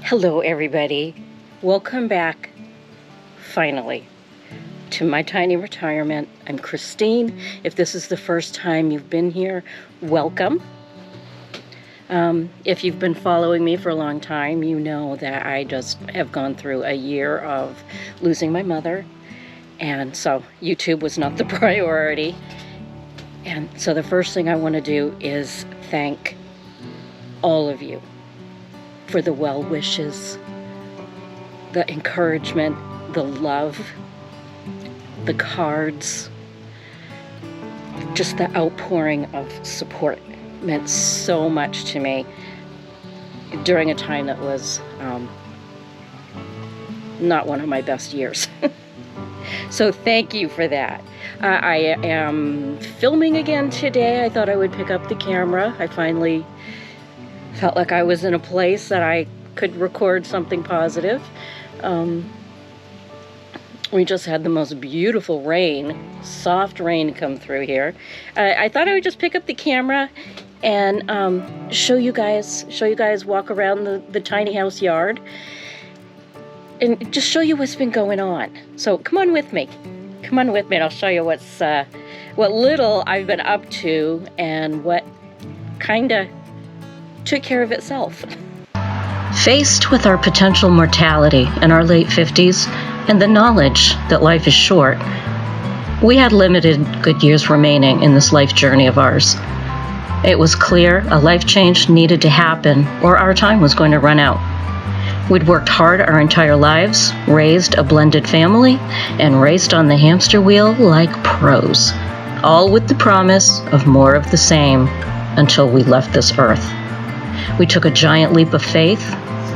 Hello everybody, welcome back, finally, to my tiny retirement. I'm Christine. If this is the first time you've been here, welcome. If you've been following me for a long time, you know that I just have gone through a year of losing my mother, and so YouTube was not the priority. And so the first thing I want to do is thank all of you for the well wishes, the encouragement, the love, the cards, just the outpouring of support meant so much to me during a time that was not one of my best years. So thank you for that. I am filming again today. I thought I would pick up the camera. I finally felt like I was in a place that I could record something positive. We just had the most beautiful rain, soft rain come through here. I thought I would just pick up the camera and show you guys walk around the tiny house yard and just show you what's been going on. So come on with me. Come on with me and I'll show you what little I've been up to and what kind of took care of itself. Faced with our potential mortality in our late 50s and the knowledge that life is short, we had limited good years remaining in this life journey of ours. It was clear a life change needed to happen or our time was going to run out. We'd worked hard our entire lives, raised a blended family, and raced on the hamster wheel like pros, all with the promise of more of the same until we left this earth. We took a giant leap of faith,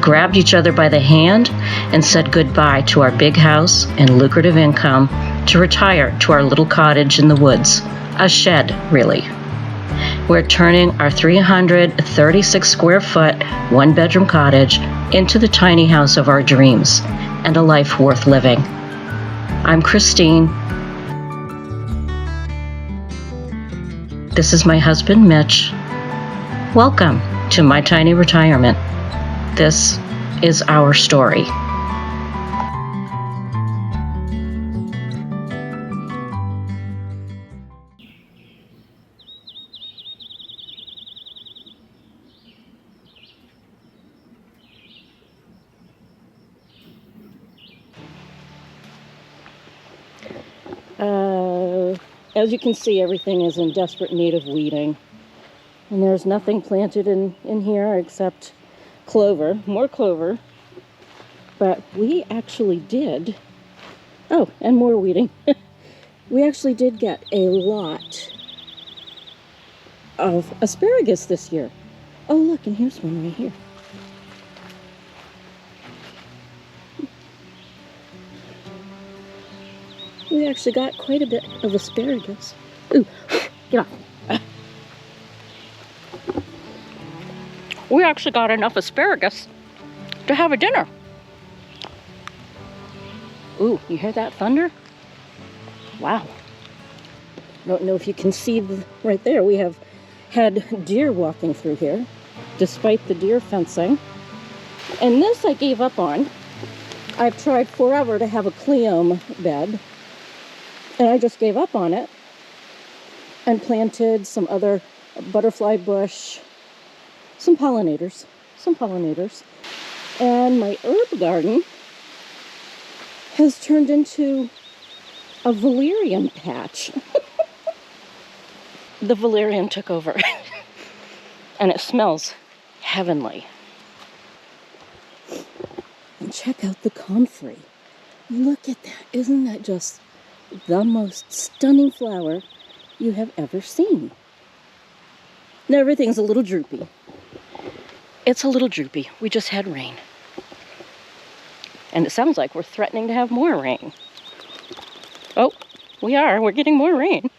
grabbed each other by the hand, and said goodbye to our big house and lucrative income to retire to our little cottage in the woods, a shed, really. We're turning our 336 square foot, one-bedroom cottage into the tiny house of our dreams and a life worth living. I'm Christine. This is my husband, Mitch. Welcome to my tiny retirement. This is our story. As you can see, everything is in desperate need of weeding. And there's nothing planted in here except clover, more clover. But we actually did, oh, and more weeding. We actually did get a lot of asparagus this year. Oh, look, and here's one right here. We actually got quite a bit of asparagus. Ooh, get off. We actually got enough asparagus to have a dinner. Ooh, you hear that thunder? Wow. I don't know if you can see right there. We have had deer walking through here, despite the deer fencing. And this I gave up on. I've tried forever to have a cleome bed, and I just gave up on it and planted some other butterfly bush, some pollinators. And my herb garden has turned into a valerian patch. The valerian took over and it smells heavenly. And check out the comfrey. Look at that. Isn't that just the most stunning flower you have ever seen? Now everything's a little droopy. It's a little droopy. We just had rain. And it sounds like we're threatening to have more rain. Oh, we are. We're getting more rain.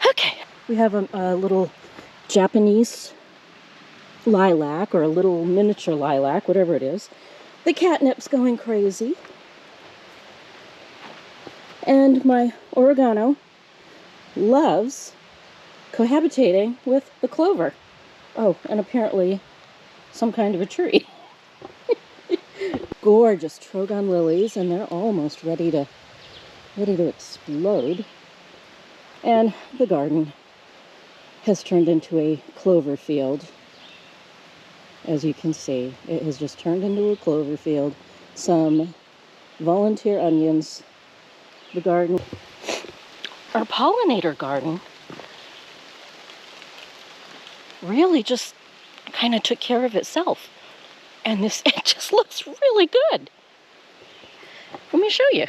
Okay. We have a little Japanese lilac, or a little miniature lilac, whatever it is. The catnip's going crazy. And my oregano loves cohabitating with the clover. Oh, and apparently some kind of a tree. gorgeous Trogon lilies, and they're almost ready to explode. And the garden has turned into a clover field. As you can see, it has just turned into a clover field. Some volunteer onions. The garden, our pollinator garden, really just kind of took care of itself. And it just looks really good. Let me show you.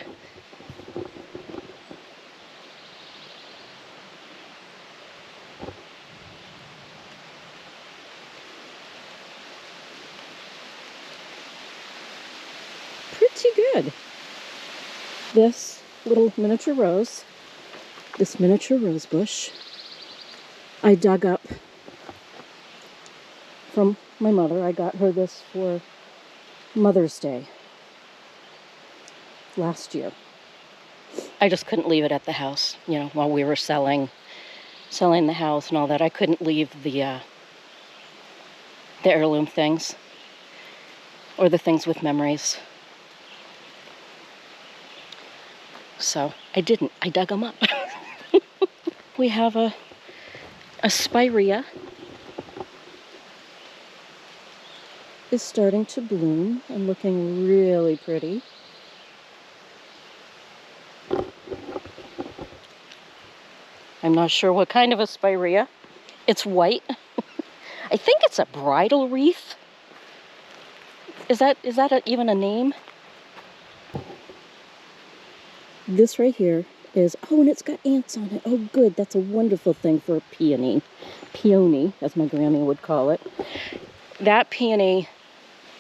Pretty good. This little miniature rose, this miniature rose bush, I dug up from my mother. I got her this for Mother's Day last year. I just couldn't leave it at the house, you know, while we were selling the house and all that. I couldn't leave the heirloom things or the things with memories. So I didn't. I dug them up. We have a spirea is starting to bloom and looking really pretty. I'm not sure what kind of a spirea. It's white. I think it's a bridal wreath. Is that even a name? This right here is, oh, and it's got ants on it. Oh, good. That's a wonderful thing for a peony. Peony, as my granny would call it. That peony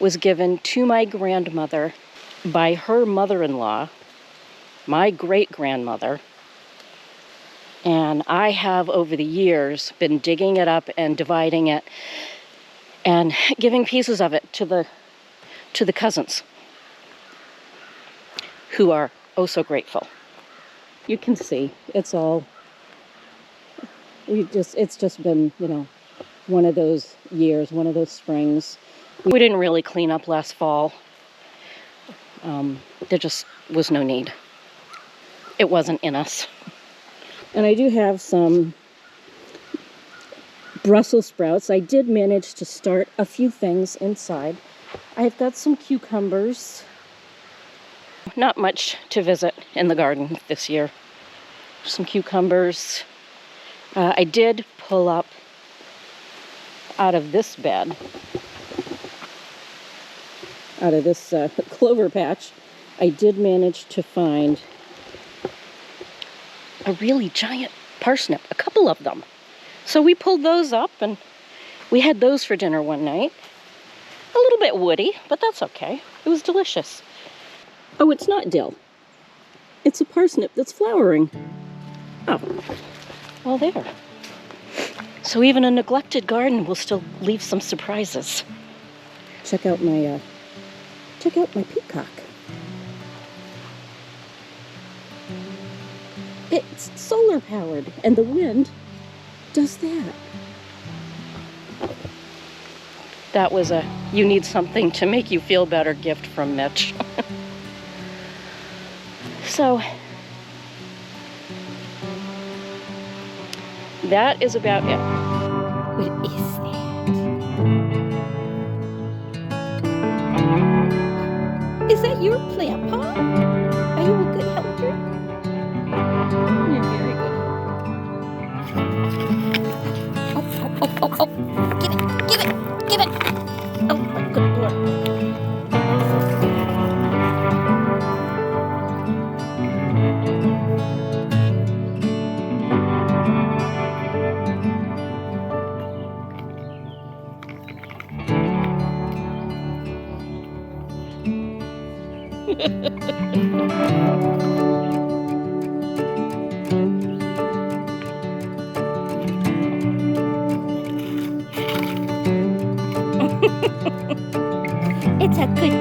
was given to my grandmother by her mother-in-law, my great-grandmother. And I have, over the years, been digging it up and dividing it and giving pieces of it to the cousins, who are oh so grateful. You can see it's all, it's just been, you know, one of those years, one of those springs. We didn't really clean up last fall. There just was no need. It wasn't in us. And I do have some Brussels sprouts. I did manage to start a few things inside. I've got some cucumbers. Not much to visit in the garden this year. Some cucumbers. I did pull up out of this bed, out of this clover patch, I did manage to find a really giant parsnip, a couple of them. So we pulled those up and we had those for dinner one night. A little bit woody, but that's okay. It was delicious. Oh, it's not dill. It's a parsnip that's flowering. Oh, well there. So even a neglected garden will still leave some surprises. Check out my peacock. It's solar powered, and the wind does that. That was a you need something to make you feel better gift from Mitch. So that is about it. What is that? Is that your plant pot? Are you a good helper? You're very good. Oh. Get it. Oh, my good Lord. It's a good